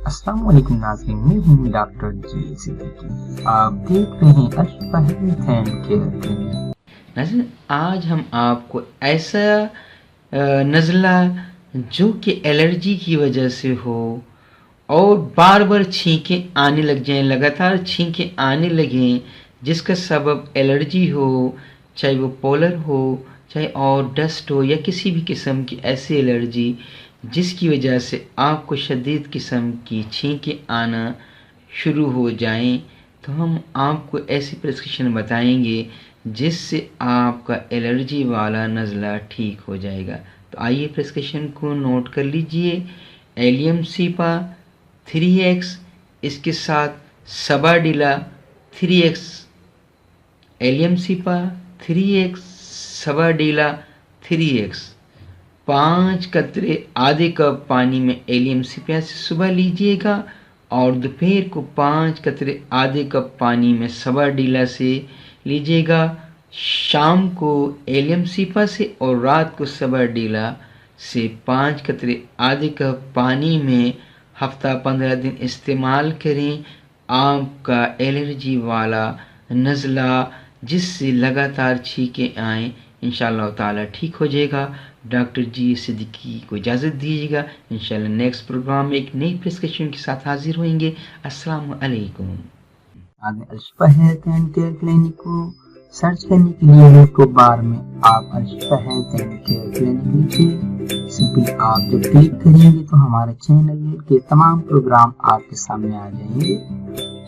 अस्सलाम वालेकुम नाज़रीन, मैं हूँ डॉक्टर जी सिद्दीकी। आप देख रहे हैं Ashfa health and care clinic. नाज़रीन, आज हम आपको ऐसा नज़ला जो कि एलर्जी की वजह से हो और बार बार छींकें आने लग जाएं, लगातार छींकें आने लगें, जिसका सबब एलर्जी हो, चाहे वो पोलर हो, चाहे और डस्ट हो या किसी भी किस्म की ऐसी एलर्जी जिसकी वजह से आपको शदीद किस्म की छींकें आना शुरू हो जाएं, तो हम आपको ऐसी प्रिस्क्रिप्शन बताएंगे जिससे आपका एलर्जी वाला नज़ला ठीक हो जाएगा। तो आइए प्रिस्क्रिप्शन को नोट कर लीजिए। एलियम सीपा 3x, इसके साथ सबाडिला 3x, allium cepa 3x, सबाडिला 3x, 5 कतरे आधे कप पानी में एलियम सीपा से सुबह लीजिएगा और दोपहर को 5 कतरे आधे कप पानी में सबाडिला से लीजिएगा। शाम को एलियम सीपा से और रात को सबाडिला से 5 कतरे आधे कप पानी में हफ्ता 15 दिन इस्तेमाल करें। आपका एलर्जी वाला नज़ला जिससे लगातार छींकें आएँ इंशाअल्लाह ताला ठीक हो जाएगा। डॉक्टर जी सिद्दीकी को इजाज़त दीजिएगा। इंशाअल्लाह नेक्स्ट प्रोग्राम में एक नई प्रिस्क्रिप्शन के साथ हाजिर होंगे। अस्सलाम वालेकुम। Ashfa health and care clinic को सर्च करने के लिए यूट्यूब बार में आप Ashfa health and care clinic लिखिए। सिंपली आप जब क्लिक करेंगे तो हमारे चैनल के तमाम प्रोग्राम आपके सामने आ जाएंगे।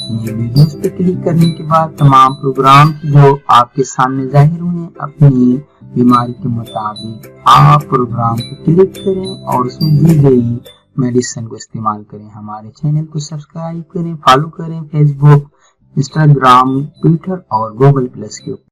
इन वीडियोस पे क्लिक करने के बाद तमाम प्रोग्राम जो आपके सामने जाहिर हुए, अपनी बीमारी के मुताबिक आप प्रोग्राम को क्लिक करें और उसमें दी गई मेडिसिन को इस्तेमाल करें। हमारे चैनल को सब्सक्राइब करें, फॉलो करें फेसबुक, इंस्टाग्राम, ट्विटर और गूगल प्लस के ऊपर।